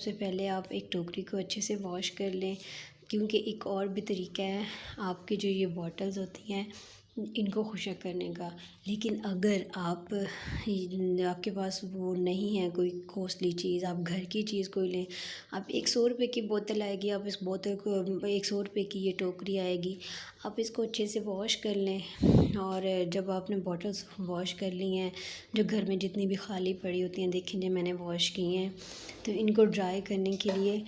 सबसे पहले आप एक टोकरी को अच्छे से वॉश कर लें, क्योंकि एक और भी तरीका है आपकी जो ये बॉटल्स होती हैं इनको खुशक करने का। लेकिन अगर आपके पास वो नहीं है कोई कॉस्टली चीज़, आप घर की चीज़ कोई लें। आप 100 रुपये की बोतल आएगी, आप इस बोतल को 100 रुपये की ये टोकरी आएगी, आप इसको अच्छे से वॉश कर लें। और जब आपने बॉटल्स वॉश कर ली हैं, जो घर में जितनी भी खाली पड़ी होती हैं, देखें जो मैंने वॉश की हैं, तो इनको ड्राई करने के लिए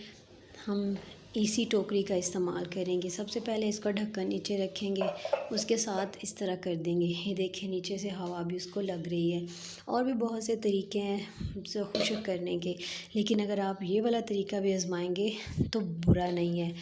हम इसी टोकरी का इस्तेमाल करेंगे। सबसे पहले इसका ढक्कन नीचे रखेंगे, उसके साथ इस तरह कर देंगे। ये देखें नीचे से हवा भी उसको लग रही है। और भी बहुत से तरीके हैं उसे खुशक करने के, लेकिन अगर आप ये वाला तरीका भी आजमाएंगे तो बुरा नहीं है।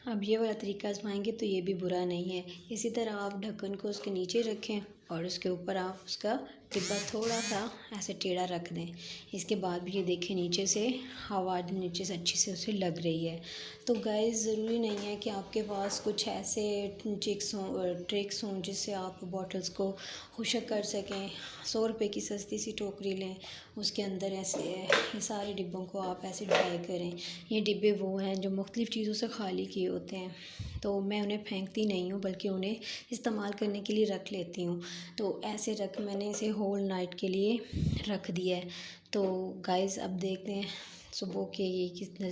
अब ये वाला तरीका आजमाएंगे तो ये भी बुरा नहीं है। इसी तरह आप ढक्कन को उसके नीचे रखें और उसके ऊपर आप उसका डिब्बा थोड़ा सा ऐसे टेढ़ा रख दें। इसके बाद भी ये देखें नीचे से हवा नीचे से अच्छी से उसे लग रही है। तो गाइस ज़रूरी नहीं है कि आपके पास कुछ ऐसे ट्रिक्स हों जिससे आप बॉटल्स को खुशक कर सकें। 100 रुपये की सस्ती सी टोकरी लें, उसके अंदर ऐसे ये सारे डिब्बों को आप ऐसे ड्राई करें। ये डिब्बे वो हैं जो मुख्तलिफ़ चीज़ों से खाली किए होते हैं, तो मैं उन्हें फेंकती नहीं हूँ बल्कि उन्हें इस्तेमाल करने के लिए रख लेती हूँ। तो ऐसे मैंने इसे होल नाइट के लिए रख दिया है। तो गाइस अब देखते हैं सुबह के ये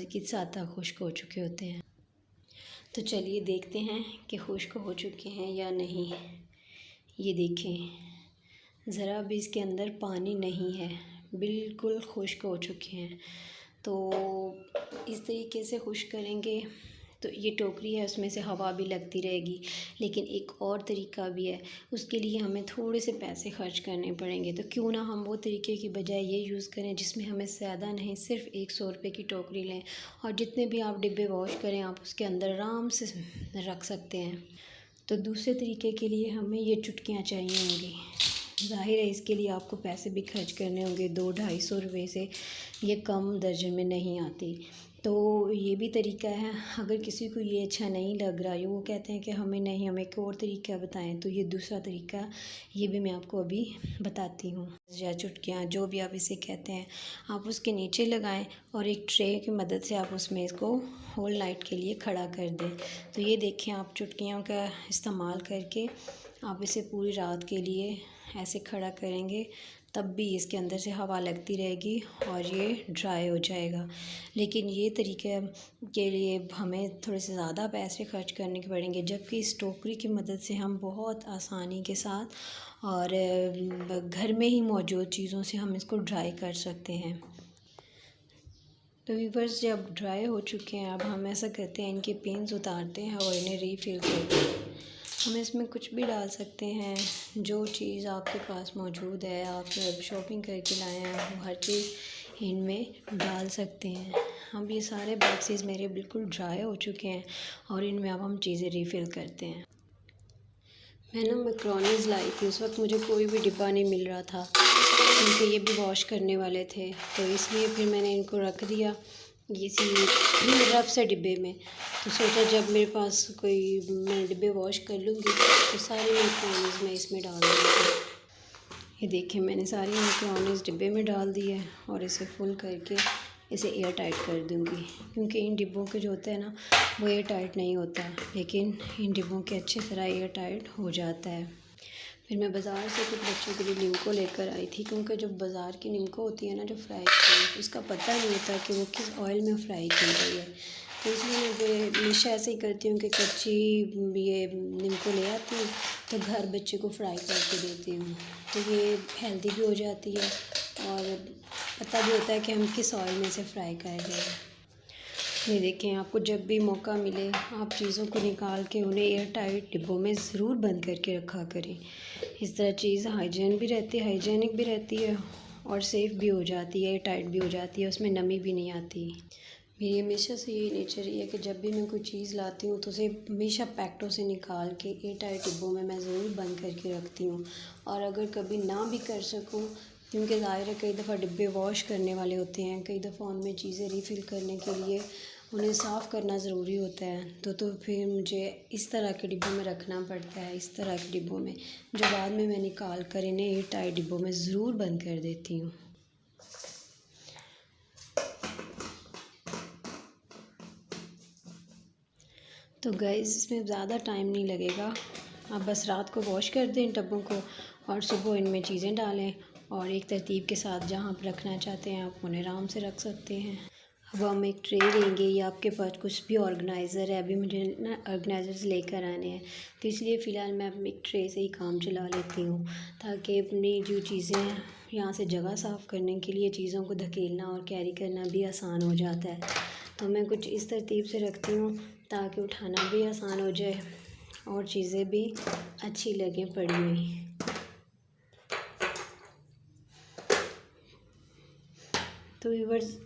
किस हद तक खुश्क हो चुके होते हैं। तो चलिए देखते हैं कि खुश्क हो चुके हैं या नहीं। ये देखें ज़रा भी इसके अंदर पानी नहीं है, बिल्कुल खुश्क हो चुके हैं। तो इस तरीके से खुश्क करेंगे तो ये टोकरी है उसमें से हवा भी लगती रहेगी। लेकिन एक और तरीका भी है, उसके लिए हमें थोड़े से पैसे खर्च करने पड़ेंगे। तो क्यों ना हम वो तरीके की बजाय ये यूज़ करें जिसमें हमें ज़्यादा नहीं, सिर्फ 100 रुपये की टोकरी लें और जितने भी आप डिब्बे वॉश करें आप उसके अंदर आराम से रख सकते हैं। तो दूसरे तरीके के लिए हमें ये चुटकियाँ चाहिए होंगी। ज़ाहिर है इसके लिए आपको पैसे भी खर्च करने होंगे, 200-250 रुपये से ये कम दर्जन में नहीं आती। तो ये भी तरीका है। अगर किसी को ये अच्छा नहीं लग रहा है, वो कहते हैं कि हमें एक और तरीका बताएं, तो ये दूसरा तरीका ये भी मैं आपको अभी बताती हूँ। या चुटकियाँ जो भी आप इसे कहते हैं, आप उसके नीचे लगाएं और एक ट्रे की मदद से आप उसमें इसको होल नाइट के लिए खड़ा कर दें। तो ये देखें आप चुटकियों का इस्तेमाल करके आप इसे पूरी रात के लिए ऐसे खड़ा करेंगे, तब भी इसके अंदर से हवा लगती रहेगी और ये ड्राई हो जाएगा। लेकिन ये तरीके के लिए हमें थोड़े से ज़्यादा पैसे खर्च करने के पड़ेंगे, जबकि इस टोकरी की मदद से हम बहुत आसानी के साथ और घर में ही मौजूद चीज़ों से हम इसको ड्राई कर सकते हैं। तो व्यूअर्स जब ड्राई हो चुके हैं, अब हम ऐसा करते हैं इनके पिन्स उतारते हैं और इन्हें रीफ़िल करते हैं। हम इसमें कुछ भी डाल सकते हैं, जो चीज़ आपके पास मौजूद है, आप शॉपिंग करके लाए हैं वो हर चीज़ इनमें डाल सकते हैं। अब ये सारे बॉक्सेस मेरे बिल्कुल ड्राई हो चुके हैं और इनमें अब हम चीज़ें रीफ़िल करते हैं। मैंने मैक्रोनीज़ लाई थी, उस वक्त मुझे कोई भी डिब्बा नहीं मिल रहा था क्योंकि ये भी वॉश करने वाले थे, तो इसलिए फिर मैंने इनको रख दिया इसी रफ से डिब्बे में। तो सोचा जब मेरे पास मैं डिब्बे वॉश कर लूँगी तो सारी मैक्रोनीज़ मैं इसमें डाल दूँगी। ये देखिए मैंने सारी मैक्रोनीज़ डिब्बे में डाल दी है और इसे फुल करके इसे एयर टाइट कर दूँगी, क्योंकि इन डिब्बों के जो होता है ना वो एयर टाइट नहीं होता, लेकिन इन डिब्बों के अच्छी तरह एयर टाइट हो जाता है। फिर मैं बाज़ार से कुछ बच्चों के लिए निम्को लेकर आई थी, क्योंकि जो बाज़ार की निम्को होती है ना जो फ्राई की, उसका पता नहीं होता कि वो किस ऑयल में फ्राई की गई है। तो इसलिए मैं हमेशा ऐसे ही करती हूँ कि कच्ची ये निम्को ले आती हूँ तो घर बच्चे को फ्राई करके देती हूँ, तो ये हेल्दी भी हो जाती है और पता भी होता है कि हम किस ऑयल में से फ्राई कर रहे हैं। ये देखें आपको जब भी मौका मिले आप चीज़ों को निकाल के उन्हें एयर टाइट डिब्बों में ज़रूर बंद करके रखा करें। इस तरह चीज़ हाइजीनिक भी रहती है और सेफ़ भी हो जाती है, एयर टाइट भी हो जाती है, उसमें नमी भी नहीं आती। मेरी हमेशा से ये नेचर ही है कि जब भी मैं कोई चीज़ लाती हूँ तो उसे हमेशा पैकेटों से निकाल के एयर टाइट डिब्बों में मैं ज़रूर बंद करके रखती हूँ। और अगर कभी ना भी कर सकूँ, क्योंकि ज़ाहिर है कई दफ़ा डिब्बे वॉश करने वाले होते हैं, कई दफ़ा उनमें चीज़ें रीफ़िल करने के लिए उन्हें साफ़ करना ज़रूरी होता है, तो फिर मुझे इस तरह के डिब्बों में रखना पड़ता है, इस तरह के डिब्बों में, जो बाद में मैं निकाल कर इन्हें एयर टाइट डिब्बों में ज़रूर बंद कर देती हूँ। तो गाइस इसमें ज़्यादा टाइम नहीं लगेगा। आप बस रात को वॉश कर दें टबों को और सुबह इनमें चीज़ें डालें और एक तरतीब के साथ जहाँ आप रखना चाहते हैं आप उन्हें आराम से रख सकते हैं। अब हम एक ट्रे लेंगे या आपके पास कुछ भी ऑर्गेनाइज़र है, अभी मुझे ना ऑर्गेनाइज़र्स लेकर आने हैं तो इसलिए फ़िलहाल मैं एक ट्रे से ही काम चला लेती हूँ ताकि अपनी जो चीज़ें हैं यहाँ से जगह साफ़ करने के लिए चीज़ों को धकेलना और कैरी करना भी आसान हो जाता है। तो मैं कुछ इस तरतीब से रखती हूँ ताकि उठाना भी आसान हो जाए और चीज़ें भी अच्छी लगें पड़ी हुई। तो व्यूअर्स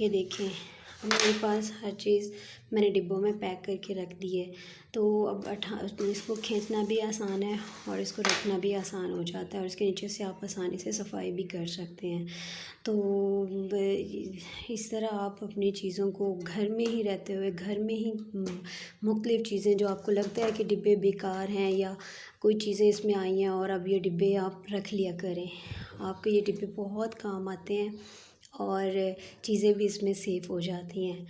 ये देखें अब मेरे पास हर चीज़ मैंने डिब्बों में पैक करके रख दी है। तो अब इसको खींचना भी आसान है और इसको रखना भी आसान हो जाता है और इसके नीचे से आप आसानी से सफाई भी कर सकते हैं। तो इस तरह आप अपनी चीज़ों को घर में ही रहते हुए घर में ही मुख्तलिफ़ चीज़ें जो आपको लगता है कि डिब्बे बेकार हैं या कोई चीज़ें इसमें आई हैं और अब ये डिब्बे आप रख लिया करें। आपके ये डिब्बे बहुत काम आते हैं और चीज़ें भी इसमें सेफ़ हो जाती हैं।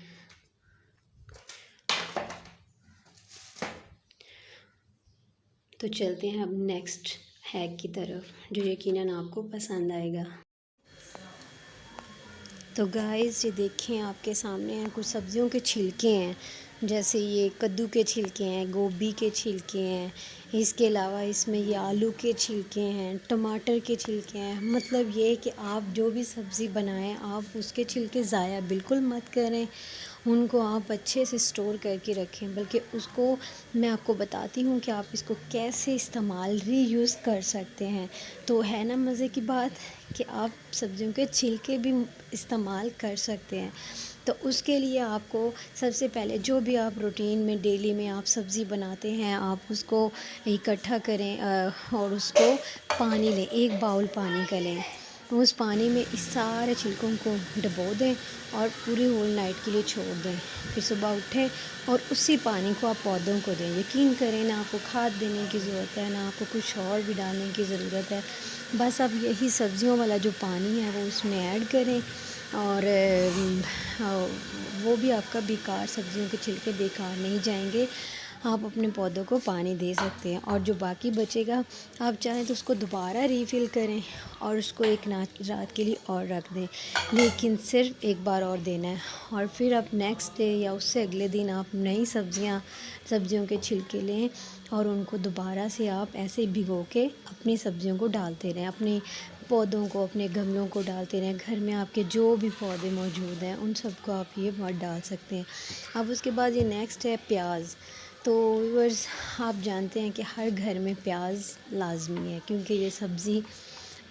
तो चलते हैं अब नेक्स्ट हैक की तरफ जो यकीनन आपको पसंद आएगा। तो गाइस ये देखें आपके सामने हैं कुछ सब्ज़ियों के छिलके हैं, जैसे ये कद्दू के छिलके हैं, गोभी के छिलके हैं, इसके अलावा इसमें ये आलू के छिलके हैं, टमाटर के छिलके हैं। मतलब ये है कि आप जो भी सब्ज़ी बनाएं आप उसके छिलके ज़ाया बिल्कुल मत करें, उनको आप अच्छे से स्टोर करके रखें। बल्कि उसको मैं आपको बताती हूँ कि आप इसको कैसे इस्तेमाल रीयूज़ कर सकते हैं। तो है ना मज़े की बात कि आप सब्ज़ियों के छिलके भी इस्तेमाल कर सकते हैं। तो उसके लिए आपको सबसे पहले जो भी आप रूटीन में डेली में आप सब्ज़ी बनाते हैं आप उसको इकट्ठा करें और उसको पानी लें, 1 बाउल पानी का लें। उस पानी में इस सारे छिलकों को डुबो दें और पूरी होल नाइट के लिए छोड़ दें। फिर सुबह उठें और उसी पानी को आप पौधों को दें। यकीन करें ना आपको खाद देने की ज़रूरत है ना आपको कुछ और भी डालने की ज़रूरत है। बस आप यही सब्ज़ियों वाला जो पानी है वो उसमें ऐड करें और वो भी आपका बेकार, सब्ज़ियों के छिलके बेकार नहीं जाएंगे। आप अपने पौधों को पानी दे सकते हैं और जो बाकी बचेगा आप चाहें तो उसको दोबारा रीफ़िल करें और उसको एक रात के लिए और रख दें, लेकिन सिर्फ एक बार और देना है। और फिर आप नेक्स्ट डे या उससे अगले दिन आप नई सब्ज़ियों के छिलके लें और उनको दोबारा से आप ऐसे भिगो के अपनी सब्ज़ियों को डालते रहें, अपने पौधों को, अपने गमलों को डालते रहें। घर में आपके जो भी पौधे मौजूद हैं उन सबको आप ये मत डाल सकते हैं। अब उसके बाद ये नेक्स्ट है प्याज। तो व्यूअर्स आप जानते हैं कि हर घर में प्याज लाज़मी है क्योंकि ये सब्ज़ी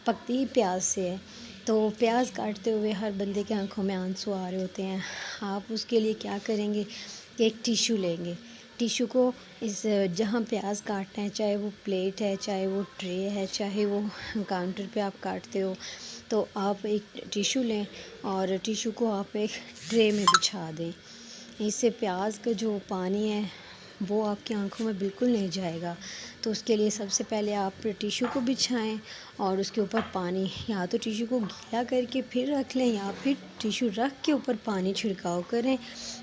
पकती ही प्याज से है। तो प्याज काटते हुए हर बंदे की आंखों में आंसू आ रहे होते हैं। आप उसके लिए क्या करेंगे कि एक टिशू लेंगे, टिशू को इस जहाँ प्याज काटना है, चाहे वो प्लेट है, चाहे वो ट्रे है, चाहे वो काउंटर पे आप काटते हो, तो आप एक टिशू लें और टिशू को आप एक ट्रे में बिछा दें। इससे प्याज का जो पानी है वो आपकी आंखों में बिल्कुल नहीं जाएगा। तो उसके लिए सबसे पहले आप टिशू को बिछाएं और उसके ऊपर पानी, या तो टिशू को गीला करके फिर रख लें या फिर टिशू रख के ऊपर पानी छिड़काव करें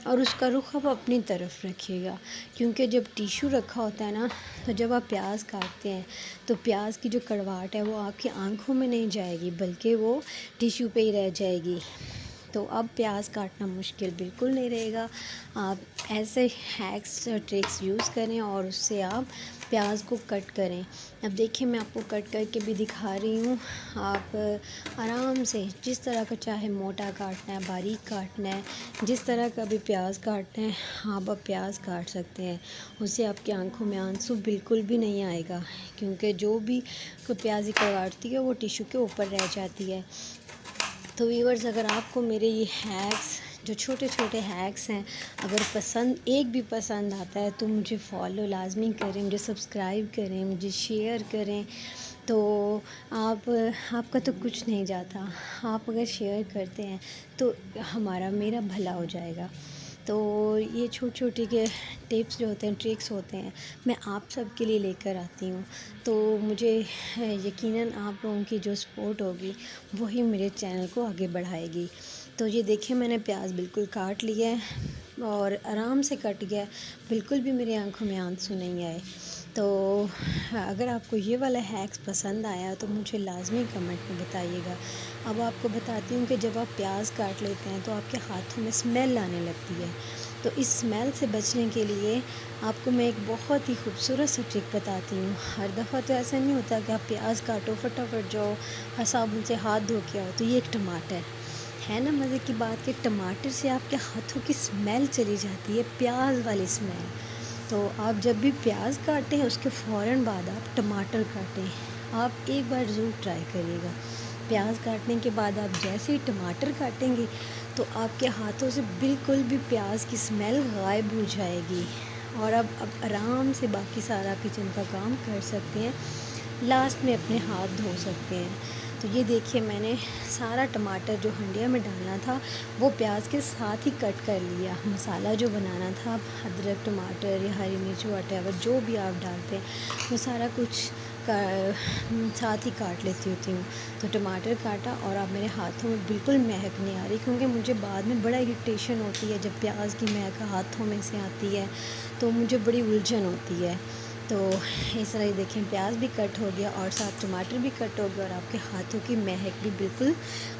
और उसका रुख आप अपनी तरफ रखिएगा। क्योंकि जब टिशू रखा होता है ना, तो जब आप प्याज काटते हैं तो प्याज की जो कड़वाहट है वो आपकी आंखों में नहीं जाएगी बल्कि वो टिशू पे ही रह जाएगी। तो अब प्याज काटना मुश्किल बिल्कुल नहीं रहेगा। आप ऐसे हैक्स और ट्रिक्स यूज़ करें और उससे आप प्याज को कट करें। अब देखिए मैं आपको कट करके भी दिखा रही हूँ। आप आराम से जिस तरह का चाहे मोटा काटना है, बारीक काटना है, जिस तरह का भी प्याज काटना है आप अब प्याज काट सकते हैं। उससे आपकी आंखों में आंसू बिल्कुल भी नहीं आएगा क्योंकि जो भी प्याज काटती है वो टिशू के ऊपर रह जाती है। तो व्यूअर्स अगर आपको मेरे ये हैक्स, जो छोटे छोटे हैक्स हैं, अगर एक भी पसंद आता है तो मुझे फॉलो लाजमी करें, मुझे सब्सक्राइब करें, मुझे शेयर करें। तो आपका तो कुछ नहीं जाता, आप अगर शेयर करते हैं तो मेरा भला हो जाएगा। तो ये छोटे के टिप्स जो होते हैं, ट्रिक्स होते हैं, मैं आप सब के लिए लेकर आती हूँ। तो मुझे यकीनन आप लोगों की जो सपोर्ट होगी वही मेरे चैनल को आगे बढ़ाएगी। तो ये देखिए मैंने प्याज बिल्कुल काट लिया है। और आराम से कट गया, बिल्कुल भी मेरी आंखों में आंसू नहीं आए। तो अगर आपको ये वाला हैक्स पसंद आया तो मुझे लाज़मी कमेंट में बताइएगा। अब आपको बताती हूँ कि जब आप प्याज काट लेते हैं तो आपके हाथों में स्मेल आने लगती है। तो इस स्मेल से बचने के लिए आपको मैं एक बहुत ही खूबसूरत सी ट्रिक बताती हूँ। हर दफ़ा तो ऐसा नहीं होता कि आप प्याज काटो फटाफट जाओ साबुन से हाथ धो के आओ। तो ये एक टमाटर है ना, मज़े की बात कि टमाटर से आपके हाथों की स्मेल चली जाती है, प्याज वाली स्मेल। तो आप जब भी प्याज काटें उसके फ़ौरन बाद आप टमाटर काटें। आप एक बार ज़रूर ट्राई करिएगा। प्याज काटने के बाद आप जैसे ही टमाटर काटेंगे तो आपके हाथों से बिल्कुल भी प्याज की स्मेल गायब हो जाएगी और अब आराम से बाकी सारा किचन का काम कर सकते हैं। लास्ट में अपने हाथ धो सकते हैं। तो ये देखिए मैंने सारा टमाटर जो हंडिया में डालना था वो प्याज के साथ ही कट कर लिया। मसाला जो बनाना था, अदरक, टमाटर या हरी मिर्च वटेवर जो भी आप डालते हैं वो सारा कुछ साथ ही काट लेती होती हूँ। तो टमाटर काटा और अब मेरे हाथों में बिल्कुल महक नहीं आ रही, क्योंकि मुझे बाद में बड़ा इरिटेशन होती है जब प्याज की महक हाथों में से आती है, तो मुझे बड़ी उलझन होती है। तो इस तरह देखें प्याज भी कट हो गया और साथ टमाटर भी कट हो गया और आपके हाथों की महक भी बिल्कुल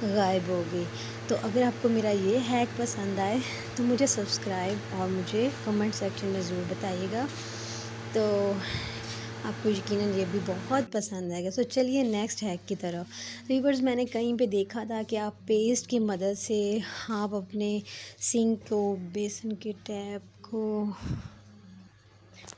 गायब हो गई। तो अगर आपको मेरा ये हैक पसंद आए तो मुझे सब्सक्राइब और मुझे कमेंट सेक्शन में ज़रूर बताइएगा। तो आपको यकीनन ये भी बहुत पसंद आएगा। तो चलिए नेक्स्ट हैक की तरफ। तो व्यूअर्स, मैंने कहीं पे देखा था कि आप पेस्ट की मदद से आप अपने सिंक को, बेसन के टैप को,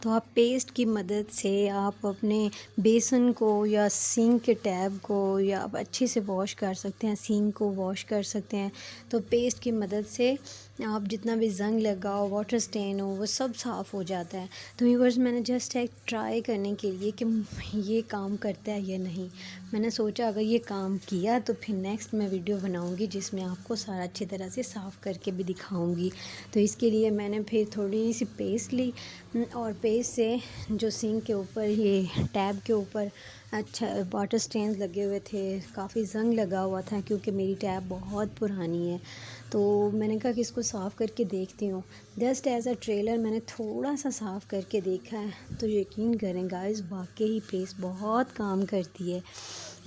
तो आप पेस्ट की मदद से आप अपने बेसन को या सिंक के टैप को या आप अच्छे से वॉश कर सकते हैं, सिंक को वॉश कर सकते हैं। तो पेस्ट की मदद से आप जितना भी ज़ंग लगा हो, वाटर स्टेन हो, वो सब साफ़ हो जाता है। तो व्यूअर्स, मैंने जस्ट एक ट्राई करने के लिए कि ये काम करता है या नहीं, मैंने सोचा अगर ये काम किया तो फिर नेक्स्ट मैं वीडियो बनाऊंगी जिसमें आपको सारा अच्छी तरह से साफ़ करके भी दिखाऊंगी। तो इसके लिए मैंने फिर थोड़ी सी पेस्ट ली और पेस्ट से जो सिंक के ऊपर, ये टैब के ऊपर अच्छा वाटर स्टेन्स लगे हुए थे, काफ़ी ज़ंग लगा हुआ था क्योंकि मेरी टैब बहुत पुरानी है। तो मैंने कहा कि इसको साफ़ करके देखती हूँ। जस्ट एज़ अ ट्रेलर मैंने थोड़ा सा साफ़ करके देखा है। तो यकीन करें गाइस, वाकई पेस्ट बहुत काम करती है,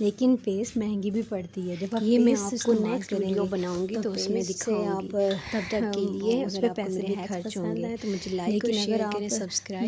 लेकिन पेस्ट महंगी भी पड़ती है। जब आप ये मैं आपको नेक्स्ट वीडियो बनाऊंगी तो उसमें दिखाऊंगी। आप तब तक के लिए उस पर पैसे भी खर्च होंगे। तो मुझे लाइक और शेयर करें, सब्सक्राइब